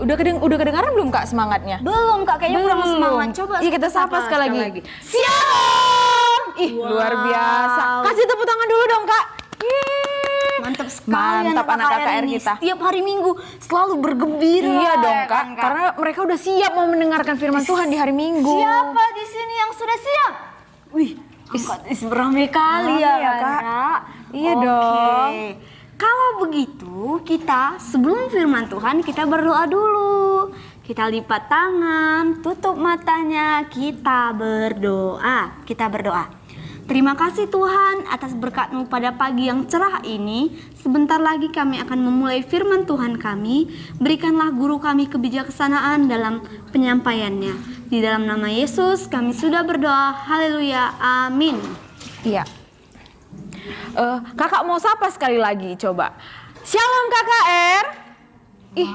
Udah kedengaran belum Kak semangatnya? Belum Kak, kayaknya kurang semangat. Coba kita sapa sekali lagi. Shalom! Ih, luar biasa. Kasih tepuk tangan dulu dong Kak. Mantap sekali Mantap anak KKR ini. kita. Setiap hari Minggu selalu bergembira. Iya dong ya Kak, kan, karena mereka udah siap mau mendengarkan firman Tuhan di hari Minggu. Siapa di sini yang sudah siap? Wih, beramai kali Ramai ya, Kak. Iya dong. Kalau begitu, kita sebelum firman Tuhan kita berdoa dulu. Kita lipat tangan, tutup matanya, kita berdoa. Kita berdoa. Terima kasih Tuhan atas berkat-Mu pada pagi yang cerah ini. Sebentar lagi kami akan memulai firman Tuhan kami. Berikanlah guru kami kebijaksanaan dalam penyampaiannya. Di dalam nama Yesus kami sudah berdoa. Haleluya. Amin. Iya. Kakak mau sapa sekali lagi coba. Shalom KKR. Ih,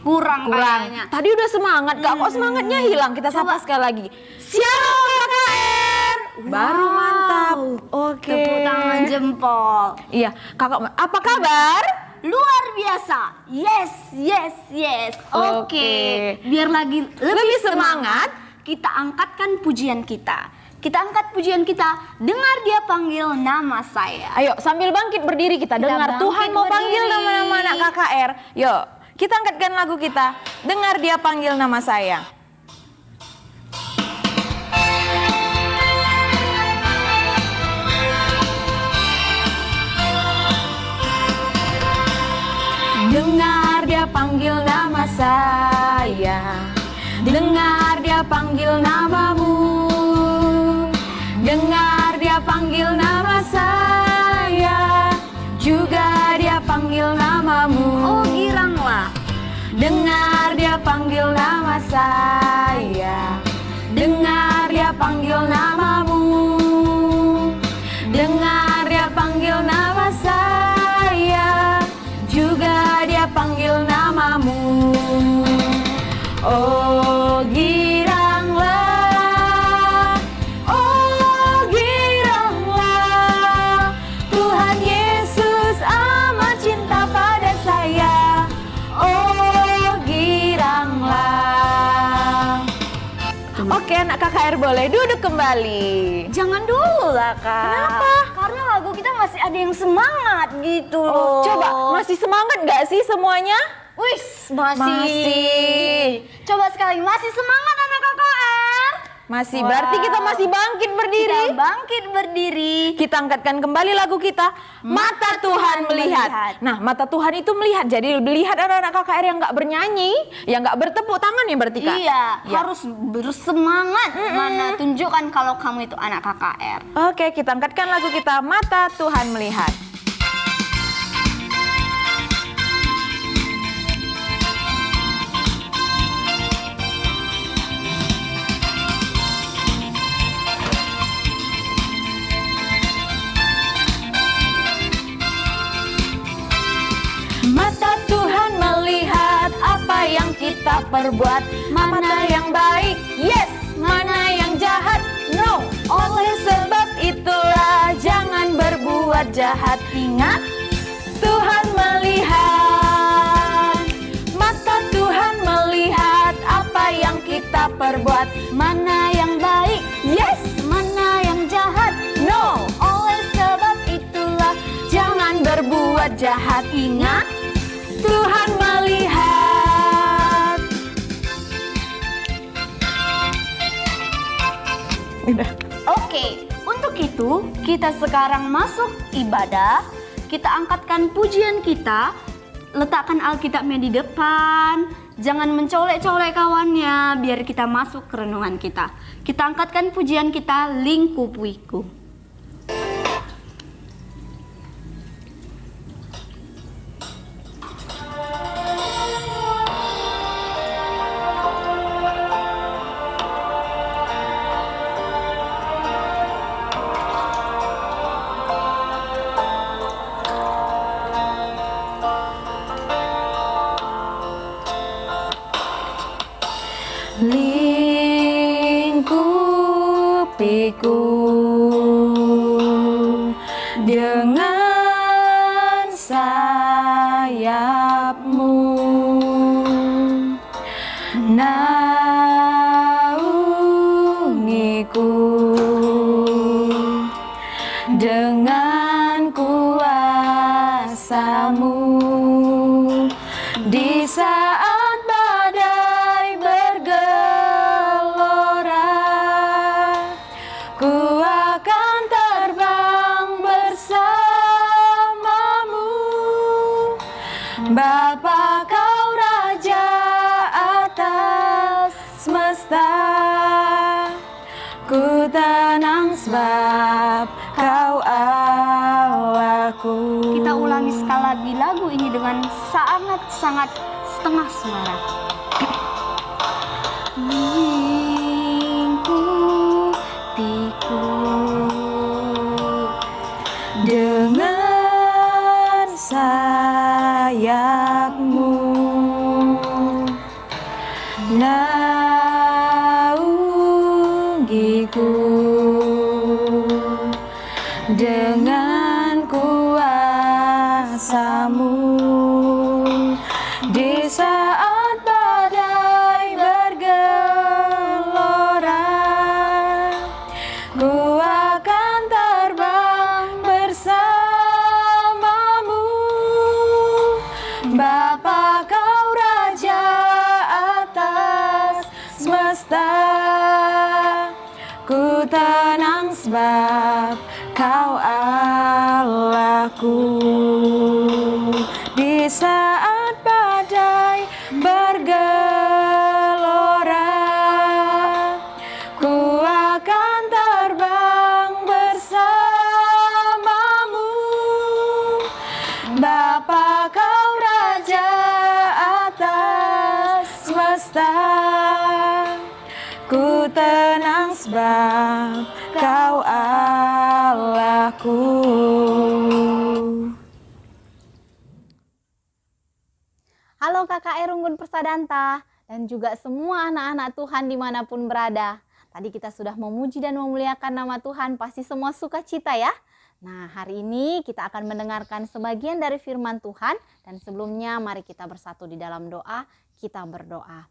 kurang kayaknya. Tadi udah semangat Kak, kok semangatnya hilang? Kita sapa sekali lagi. Shalom KKR. Baru mantap. Oke. Tepuk tangan jempol. Iya, Kakak apa kabar? Luar biasa. Yes. Oke. Biar lagi lebih semangat, kita angkatkan pujian kita. Kita angkat pujian kita, dengar dia panggil nama saya. Ayo sambil bangkit berdiri kita dengar Tuhan mau panggil nama-nama anak KKR. Yuk, kita angkatkan lagu kita, dengar dia panggil nama saya. Dengar dia panggil nama saya, dengar dia panggil namamu. Dengar dia panggil nama saya, juga dia panggil namamu. Oh giranglah. Dengar dia panggil nama saya, dengar dia panggil namamu. Dengar dia panggil nama saya, juga dia panggil namamu. Oh giranglah, oh giranglah, Tuhan Yesus amat cinta pada saya. Oh giranglah. Oke anak KKR boleh duduk kembali. Jangan dulu lah Kak. Kenapa? Karena lagu kita masih ada yang semangat gitu loh. Coba masih semangat gak sih semuanya? Wis, masih. Coba sekali, masih semangat anak KKR? Masih, berarti kita masih bangkit berdiri. Kita bangkit berdiri. Kita angkatkan kembali lagu kita, Mata Tuhan Melihat. Nah, mata Tuhan itu melihat, jadi melihat anak-anak KKR yang gak bernyanyi, yang gak bertepuk tangan ya berarti Kak? Iya, harus bersemangat. Mana tunjukkan kalau kamu itu anak KKR. Oke, kita angkatkan lagu kita, Mata Tuhan Melihat. Mata Tuhan melihat apa yang kita perbuat. Mana yang baik, yes. Mana yang jahat, no. Oleh sebab itulah jangan berbuat jahat. Ingat, Tuhan melihat. Mata Tuhan melihat apa yang kita perbuat. Mana yang baik, yes. Mana yang jahat, no. Oleh sebab itulah jangan berbuat jahat. Ingat, Tuhan melihat. Oke, untuk itu kita sekarang masuk ibadah. Kita angkatkan pujian kita. Letakkan Alkitabnya di depan. Jangan mencolek-colek kawannya, biar kita masuk ke renungan kita. Kita angkatkan pujian kita, Lingkupiku. Lingkupiku dengan sayapmu, semesta. Ku tenang sebab Kau Allahku. Kita ulangi sekali lagi lagu ini dengan sangat-sangat setengah suara. Mengikutiku Dengan sayapmu naungiku, dengan kuasa-Mu di saat badai bergelora. Ku akan terbang bersama-Mu, Bapa Kau Raja atas semesta. Ku tenang sebab Kau Allahku. Di saat badai bergelora, ku akan terbang bersama-Mu, Bapa Kau Raja atas semesta. Ku tenang sebab Kau Allahku. Halo KKR Unggun Persadanta dan juga semua anak-anak Tuhan dimanapun berada. Tadi kita sudah memuji dan memuliakan nama Tuhan, pasti semua sukacita ya. Nah, hari ini kita akan mendengarkan sebagian dari firman Tuhan. Dan sebelumnya mari kita bersatu di dalam doa, kita berdoa.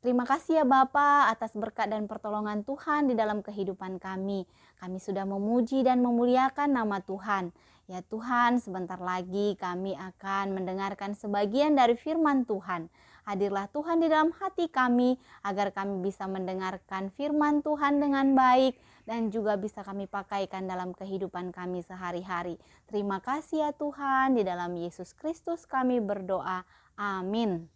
Terima kasih ya Bapa atas berkat dan pertolongan Tuhan di dalam kehidupan kami. Kami sudah memuji dan memuliakan nama Tuhan. Ya Tuhan, sebentar lagi kami akan mendengarkan sebagian dari firman Tuhan. Hadirlah Tuhan di dalam hati kami agar kami bisa mendengarkan firman Tuhan dengan baik dan juga bisa kami pakaikan dalam kehidupan kami sehari-hari. Terima kasih ya Tuhan, di dalam Yesus Kristus kami berdoa. Amin.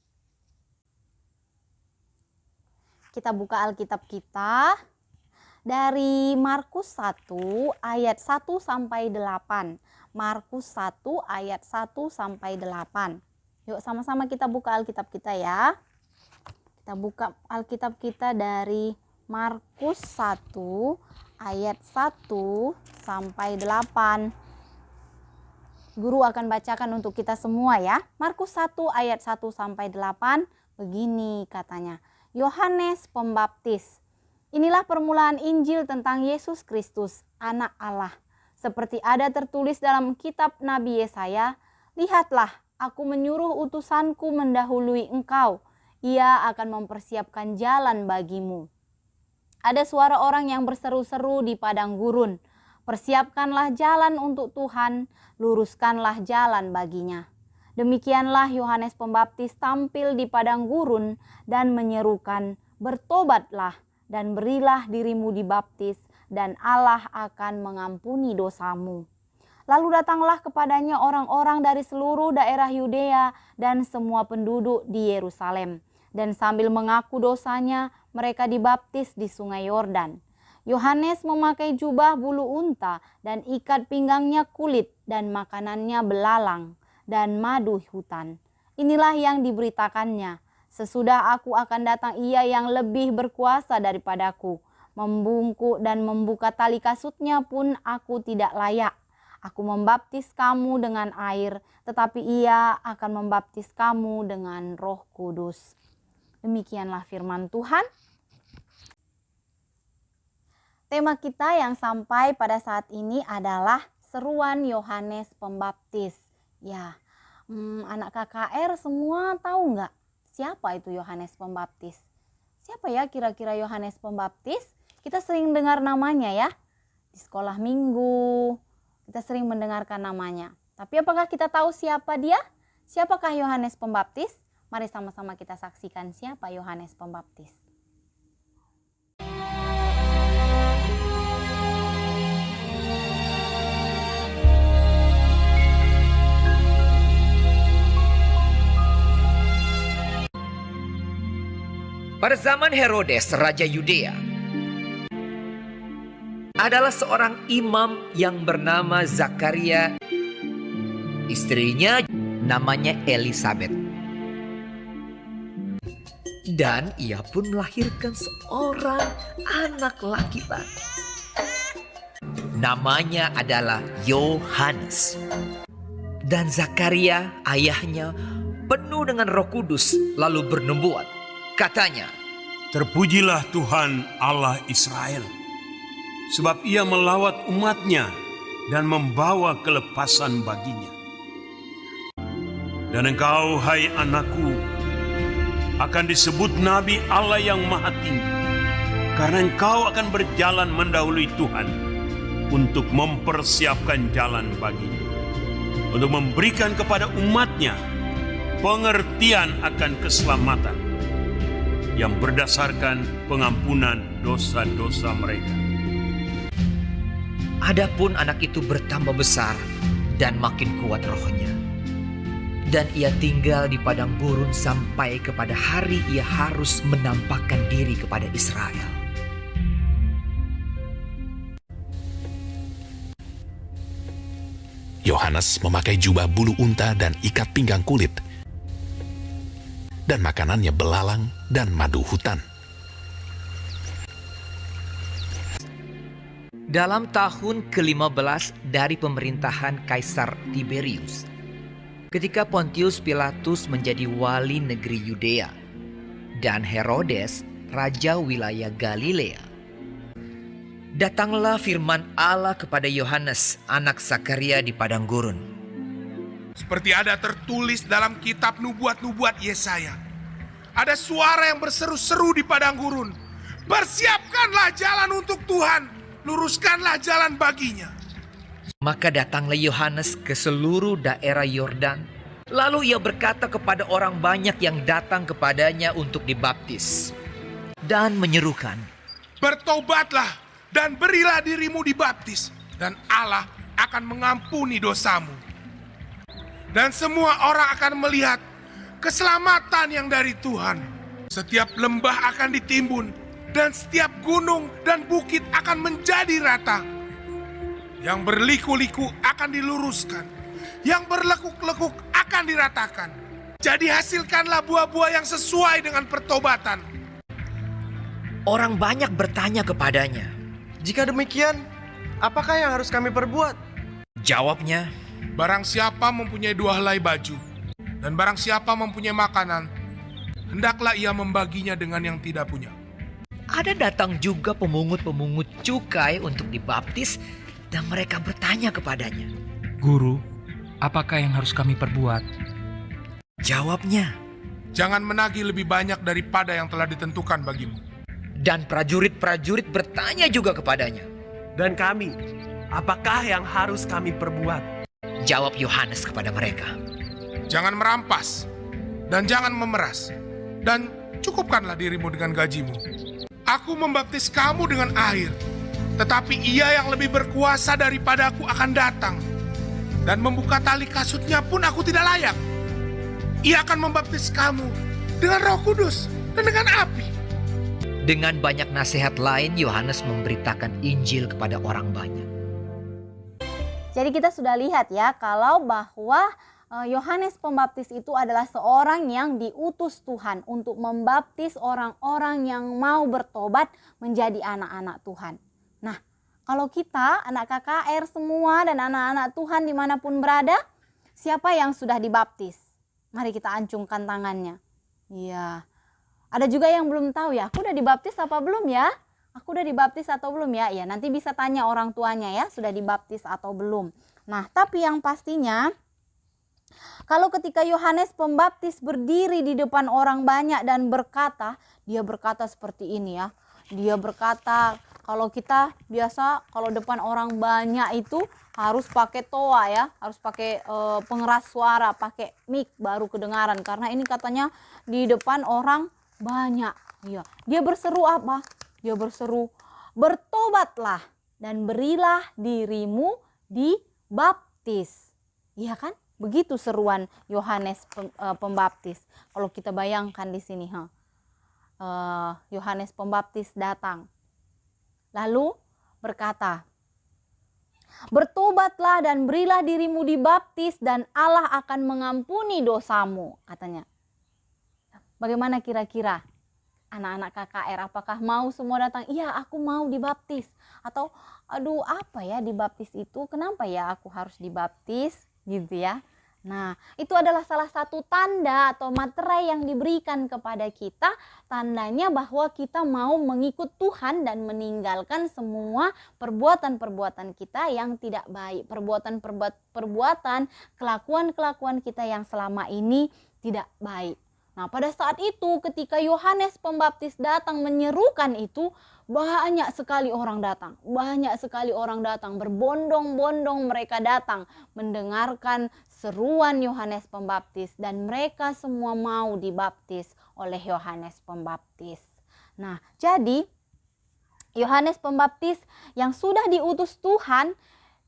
Kita buka Alkitab kita dari Markus 1 ayat 1 sampai 8. Markus 1 ayat 1 sampai 8. Yuk sama-sama kita buka Alkitab kita ya. Kita buka Alkitab kita dari Markus 1 ayat 1 sampai 8. Guru akan bacakan untuk kita semua ya. Markus 1 ayat 1 sampai 8. Begini katanya. Yohanes Pembaptis. Inilah permulaan Injil tentang Yesus Kristus, Anak Allah. Seperti ada tertulis dalam kitab Nabi Yesaya, lihatlah, aku menyuruh utusanku mendahului engkau. Ia akan mempersiapkan jalan bagimu. Ada suara orang yang berseru-seru di padang gurun. Persiapkanlah jalan untuk Tuhan, luruskanlah jalan baginya. Demikianlah Yohanes Pembaptis tampil di padang gurun dan menyerukan, bertobatlah dan berilah dirimu dibaptis, dan Allah akan mengampuni dosamu. Lalu datanglah kepadanya orang-orang dari seluruh daerah Yudea dan semua penduduk di Yerusalem. Dan sambil mengaku dosanya, mereka dibaptis di sungai Yordan. Yohanes memakai jubah bulu unta dan ikat pinggangnya kulit dan makanannya belalang dan madu hutan. Inilah yang diberitakannya. Sesudah aku akan datang ia yang lebih berkuasa daripadaku. Membungkuk dan membuka tali kasutnya pun aku tidak layak. Aku membaptis kamu dengan air, tetapi ia akan membaptis kamu dengan Roh Kudus. Demikianlah firman Tuhan. Tema kita yang sampai pada saat ini adalah seruan Yohanes Pembaptis. Ya, anak KKR semua tahu nggak siapa itu Yohanes Pembaptis? Siapa ya kira-kira Yohanes Pembaptis? Kita sering dengar namanya ya. Di sekolah minggu kita sering mendengarkan namanya. Tapi apakah kita tahu siapa dia? Siapakah Yohanes Pembaptis? Mari sama-sama kita saksikan siapa Yohanes Pembaptis. Pada zaman Herodes, Raja Yudea, adalah seorang imam yang bernama Zakaria. Istrinya namanya Elisabet. Dan ia pun melahirkan seorang anak laki-laki. Namanya adalah Yohanes. Dan Zakaria, ayahnya, penuh dengan Roh Kudus lalu bernubuat. Katanya, "Terpujilah Tuhan Allah Israel, sebab ia melawat umatnya dan membawa kelepasan baginya. Dan engkau, hai anakku, akan disebut Nabi Allah yang Maha Tinggi, karena engkau akan berjalan mendahului Tuhan untuk mempersiapkan jalan baginya, untuk memberikan kepada umatnya pengertian akan keselamatan yang berdasarkan pengampunan dosa-dosa mereka." adapun anak itu bertambah besar dan makin kuat rohnya. Dan ia tinggal di padang gurun sampai kepada hari ia harus menampakkan diri kepada Israel. Yohanes memakai jubah bulu unta dan ikat pinggang kulit, dan makanannya belalang dan madu hutan. Dalam tahun ke-15 dari pemerintahan Kaisar Tiberius, ketika Pontius Pilatus menjadi wali negeri Yudea dan Herodes raja wilayah Galilea, datanglah firman Allah kepada Yohanes, anak Zakaria di padang gurun. Seperti ada tertulis dalam kitab nubuat-nubuat Yesaya. Ada suara yang berseru-seru di padang gurun. Persiapkanlah jalan untuk Tuhan, luruskanlah jalan baginya. Maka datanglah Yohanes ke seluruh daerah Yordan. Lalu ia berkata kepada orang banyak yang datang kepadanya untuk dibaptis. Dan menyerukan, Bertobatlah dan berilah dirimu dibaptis, dan Allah akan mengampuni dosamu. Dan semua orang akan melihat keselamatan yang dari Tuhan. Setiap lembah akan ditimbun, dan setiap gunung dan bukit akan menjadi rata. Yang berliku-liku akan diluruskan, yang berlekuk-lekuk akan diratakan. Jadi hasilkanlah buah-buah yang sesuai dengan pertobatan. orang banyak bertanya kepadanya. Jika demikian, apakah yang harus kami perbuat? Jawabnya, Barang siapa mempunyai 2 helai baju, dan barang siapa mempunyai makanan, hendaklah ia membaginya dengan yang tidak punya. ada datang juga pemungut-pemungut cukai untuk dibaptis dan mereka bertanya kepadanya. Guru, apakah yang harus kami perbuat? Jawabnya, Jangan menagih lebih banyak daripada yang telah ditentukan bagimu. dan prajurit-prajurit bertanya juga kepadanya. Dan kami, apakah yang harus kami perbuat? Jawab Yohanes kepada mereka, Jangan merampas, dan jangan memeras, dan cukupkanlah dirimu dengan gajimu. Aku membaptis kamu dengan air, tetapi ia yang lebih berkuasa daripadaku akan datang, dan membuka tali kasutnya pun aku tidak layak. Ia akan membaptis kamu dengan Roh Kudus dan dengan api. Dengan banyak nasihat lain, Yohanes memberitakan Injil kepada orang banyak. Jadi kita sudah lihat ya kalau bahwa Yohanes Pembaptis itu adalah seorang yang diutus Tuhan untuk membaptis orang-orang yang mau bertobat menjadi anak-anak Tuhan. Nah, kalau kita anak KKR semua dan anak-anak Tuhan dimanapun berada, siapa yang sudah dibaptis? Mari kita acungkan tangannya. Iya. Ada juga yang belum tahu ya, aku udah dibaptis apa belum ya? Aku udah dibaptis atau belum ya? Ya, nanti bisa tanya orang tuanya ya, sudah dibaptis atau belum. Nah, tapi yang pastinya kalau ketika Yohanes Pembaptis berdiri di depan orang banyak dan berkata, dia berkata seperti ini ya. Dia berkata, kalau kita biasa kalau depan orang banyak itu harus pakai toa ya, harus pakai pengeras suara, pakai mic baru kedengaran karena ini katanya di depan orang banyak. Iya, dia berseru apa? Dia berseru, bertobatlah dan berilah dirimu dibaptis. Iya kan? Begitu seruan Yohanes Pembaptis. Kalau kita bayangkan di sini, Yohanes Pembaptis datang. Lalu berkata, "Bertobatlah dan berilah dirimu dibaptis dan Allah akan mengampuni dosamu," katanya. Bagaimana kira-kira anak-anak KKR, apakah mau semua datang? Iya, aku mau dibaptis. Atau aduh, apa ya dibaptis itu? Kenapa ya aku harus dibaptis? Gitu ya. Nah, itu adalah salah satu tanda atau materai yang diberikan kepada kita, tandanya bahwa kita mau mengikut Tuhan dan meninggalkan semua perbuatan-perbuatan kita yang tidak baik, perbuatan, kelakuan-kelakuan kita yang selama ini tidak baik. Nah, pada saat itu ketika Yohanes Pembaptis datang menyerukan itu, banyak sekali orang datang. Banyak sekali orang datang, berbondong-bondong mereka datang mendengarkan seruan Yohanes Pembaptis dan mereka semua mau dibaptis oleh Yohanes Pembaptis. Nah, jadi Yohanes Pembaptis yang sudah diutus Tuhan,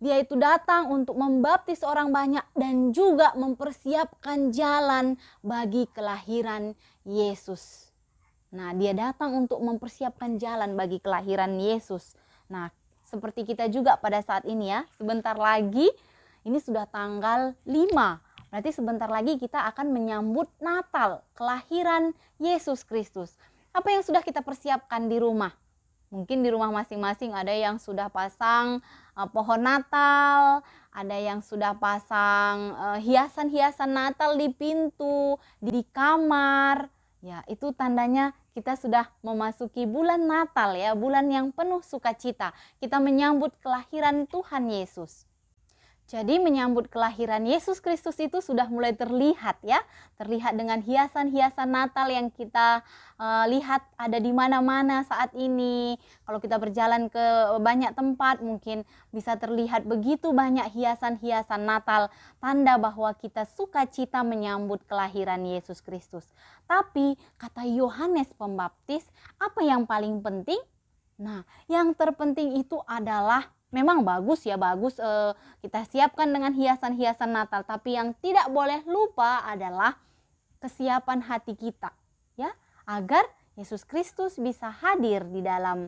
dia itu datang untuk membaptis orang banyak dan juga mempersiapkan jalan bagi kelahiran Yesus. Nah, dia datang untuk mempersiapkan jalan bagi kelahiran Yesus. Nah, seperti kita juga pada saat ini ya, sebentar lagi, ini sudah tanggal 5. Berarti sebentar lagi kita akan menyambut Natal, kelahiran Yesus Kristus. Apa yang sudah kita persiapkan di rumah? Mungkin di rumah masing-masing ada yang sudah pasang pohon Natal, ada yang sudah pasang hiasan-hiasan Natal di pintu, di kamar. Ya, itu tandanya kita sudah memasuki bulan Natal ya, bulan yang penuh sukacita. Kita menyambut kelahiran Tuhan Yesus. Jadi menyambut kelahiran Yesus Kristus itu sudah mulai terlihat ya. Terlihat dengan hiasan-hiasan Natal yang kita lihat ada di mana-mana saat ini. Kalau kita berjalan ke banyak tempat mungkin bisa terlihat begitu banyak hiasan-hiasan Natal. Tanda bahwa kita sukacita menyambut kelahiran Yesus Kristus. Tapi kata Yohanes Pembaptis, apa yang paling penting? Nah, yang terpenting itu adalah memang bagus kita siapkan dengan hiasan-hiasan Natal, tapi yang tidak boleh lupa adalah kesiapan hati kita ya, agar Yesus Kristus bisa hadir di dalam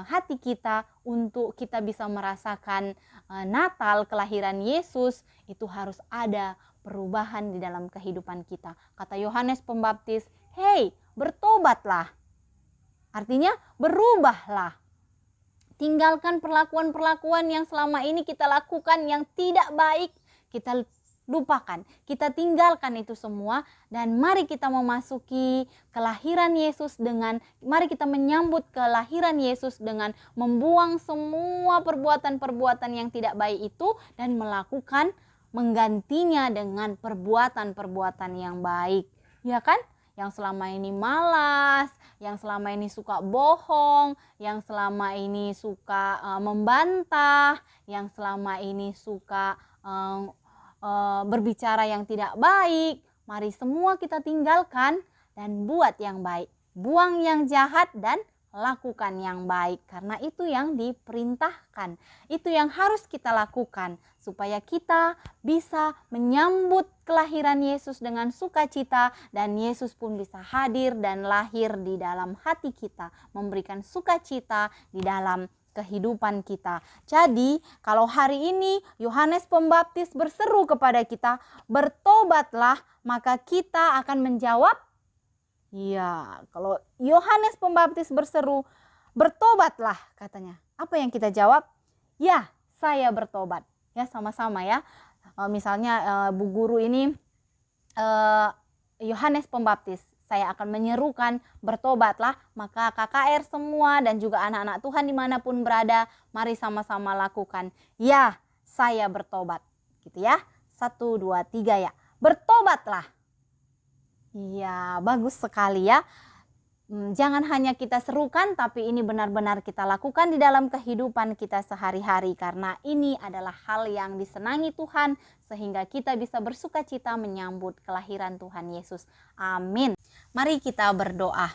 hati kita untuk kita bisa merasakan Natal, kelahiran Yesus. Itu harus ada perubahan di dalam kehidupan kita. Kata Yohanes Pembaptis, "Hei, bertobatlah." Artinya berubahlah. Tinggalkan perlakuan-perlakuan yang selama ini kita lakukan yang tidak baik, kita lupakan, kita tinggalkan itu semua dan mari kita memasuki kelahiran Yesus mari kita menyambut kelahiran Yesus dengan membuang semua perbuatan-perbuatan yang tidak baik itu dan menggantinya dengan perbuatan-perbuatan yang baik. Ya kan? Yang selama ini malas, yang selama ini suka bohong, yang selama ini suka membantah, yang selama ini suka berbicara yang tidak baik. Mari semua kita tinggalkan dan buat yang baik. Buang yang jahat dan lakukan yang baik. Karena itu yang diperintahkan. Itu yang harus kita lakukan supaya kita bisa menyambut kelahiran Yesus dengan sukacita dan Yesus pun bisa hadir dan lahir di dalam hati kita, memberikan sukacita di dalam kehidupan kita. Jadi, kalau hari ini Yohanes Pembaptis berseru kepada kita, "Bertobatlah," maka kita akan menjawab, ya. Kalau Yohanes Pembaptis berseru, "Bertobatlah," katanya. Apa yang kita jawab? Ya, saya bertobat. Ya, sama-sama ya. Misalnya Bu Guru ini Yohanes Pembaptis, saya akan menyerukan bertobatlah, maka KKR semua dan juga anak-anak Tuhan dimanapun berada, mari sama-sama lakukan. Ya, saya bertobat. Gitu ya. 1, 2, 3 ya. Bertobatlah. Iya, bagus sekali ya. Jangan hanya kita serukan, tapi ini benar-benar kita lakukan di dalam kehidupan kita sehari-hari. Karena ini adalah hal yang disenangi Tuhan, sehingga kita bisa bersukacita menyambut kelahiran Tuhan Yesus. Amin. Mari kita berdoa.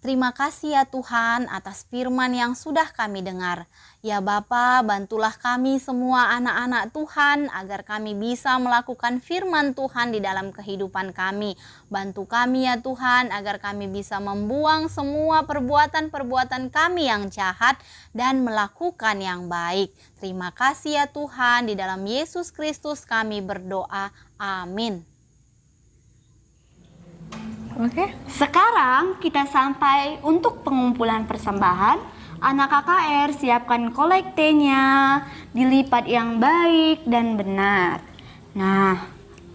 Terima kasih ya Tuhan atas firman yang sudah kami dengar. Ya Bapa, bantulah kami semua anak-anak Tuhan agar kami bisa melakukan firman Tuhan di dalam kehidupan kami. Bantu kami ya Tuhan agar kami bisa membuang semua perbuatan-perbuatan kami yang jahat dan melakukan yang baik. Terima kasih ya Tuhan, di dalam Yesus Kristus kami berdoa. Amin. Oke. Sekarang kita sampai untuk pengumpulan persembahan. Anak KKR siapkan kolektenya, dilipat yang baik dan benar. Nah,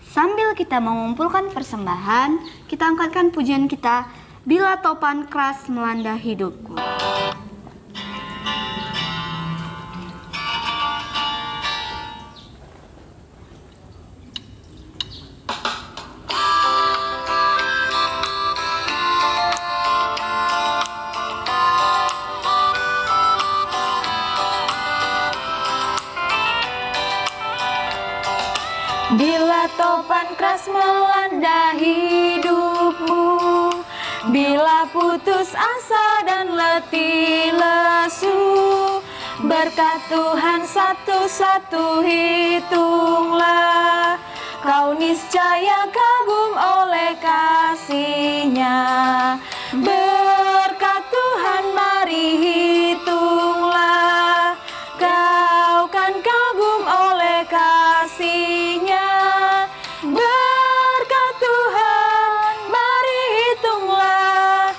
sambil kita mengumpulkan persembahan, kita angkatkan pujian kita, Bila Topan Keras Melanda Hidupku. Bila topan keras melanda hidupmu, bila putus asa dan letih lesu, berkat Tuhan satu-satu hitunglah, kau niscaya kagum oleh kasih-Nya. Berkat Tuhan mari hitunglah, kau kan kagum oleh kasih-Nya. Berkat Tuhan mari hitunglah,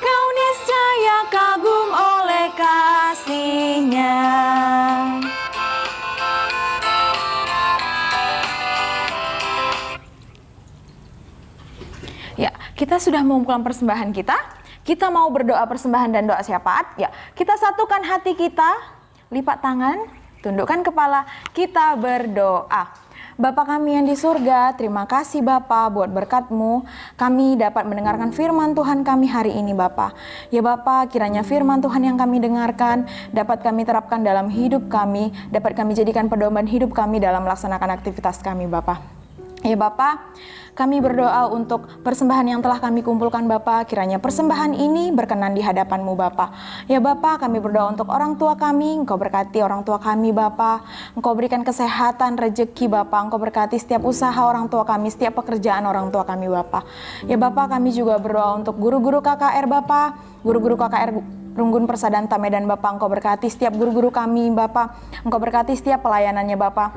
kau niscaya kagum oleh kasih-Nya. Ya, kita sudah mengumpulkan persembahan kita. Kita mau berdoa persembahan dan doa syafaat. Ya, kita satukan hati kita, lipat tangan, tundukkan kepala, kita berdoa. Bapa kami yang di surga, terima kasih Bapa buat berkat-Mu. Kami dapat mendengarkan firman Tuhan kami hari ini Bapa. Ya Bapa, kiranya firman Tuhan yang kami dengarkan dapat kami terapkan dalam hidup kami, dapat kami jadikan pedoman hidup kami dalam melaksanakan aktivitas kami Bapa. Ya Bapa, kami berdoa untuk persembahan yang telah kami kumpulkan Bapa, kiranya persembahan ini berkenan di hadapan-Mu Bapa. Ya Bapa, kami berdoa untuk orang tua kami, Engkau berkati orang tua kami Bapa, Engkau berikan kesehatan, rezeki Bapa, Engkau berkati setiap usaha orang tua kami, setiap pekerjaan orang tua kami Bapa. Ya Bapa, kami juga berdoa untuk guru-guru KKR Bapa, guru-guru KKR Runggun Persadanta Medan Bapa, Engkau berkati setiap guru-guru kami Bapa, Engkau berkati setiap pelayanannya Bapa.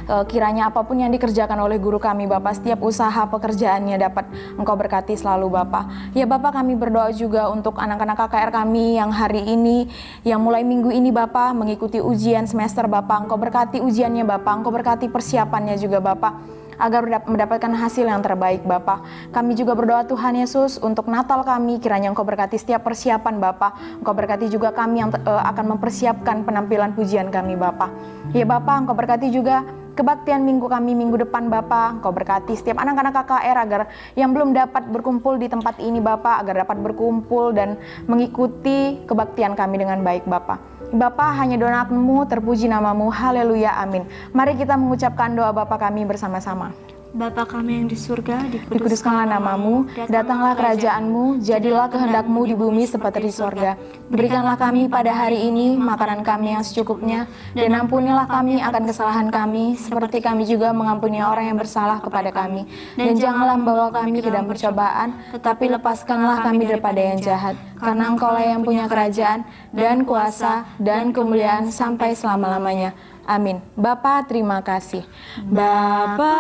Kiranya apapun yang dikerjakan oleh guru kami Bapak, setiap usaha pekerjaannya dapat Engkau berkati selalu Bapak. Ya Bapak, kami berdoa juga untuk anak-anak KKR kami yang hari ini, yang mulai minggu ini Bapak mengikuti ujian semester Bapak. Engkau berkati ujiannya Bapak, Engkau berkati persiapannya juga Bapak, agar mendapatkan hasil yang terbaik Bapak. Kami juga berdoa Tuhan Yesus untuk Natal kami, kiranya Engkau berkati setiap persiapan Bapak. Engkau berkati juga kami yang akan mempersiapkan penampilan pujian kami Bapak. Ya Bapak, Engkau berkati juga kebaktian minggu kami minggu depan Bapak. Engkau berkati setiap anak-anak KKR agar yang belum dapat berkumpul di tempat ini Bapak, agar dapat berkumpul dan mengikuti kebaktian kami dengan baik Bapak. Bapa, hanya doa-Mu, terpuji nama-Mu, haleluya, amin. Mari kita mengucapkan doa Bapa kami bersama-sama. Bapa kami yang di surga, Dikuduskanlah nama-Mu, datanglah kerajaan-Mu, jadilah kehendak-Mu di bumi seperti di sorga. Berikanlah kami pada hari ini makanan kami yang secukupnya, dan ampunilah kami akan kesalahan kami, seperti kami juga mengampuni orang yang bersalah kepada kami. Dan janganlah membawa kami ke dalam percobaan, tetapi lepaskanlah kami daripada yang jahat. Karena Engkaulah yang punya kerajaan, dan kuasa, dan kemuliaan sampai selama-lamanya. Amin. Bapa, terima kasih. Bapa,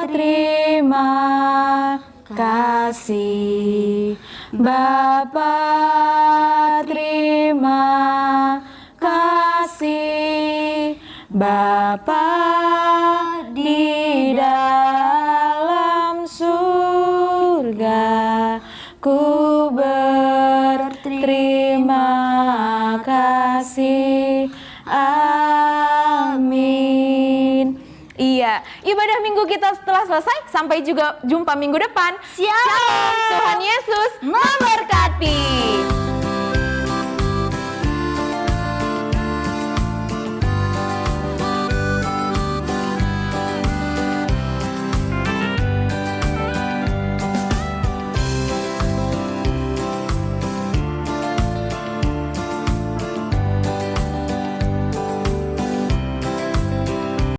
terima kasih. Bapa, terima kasih. Bapa di dalam surga, ku berterima kasih. Amin. Iya, ibadah minggu kita setelah selesai. Sampai juga jumpa minggu depan. Shalom. Tuhan Yesus memberkati.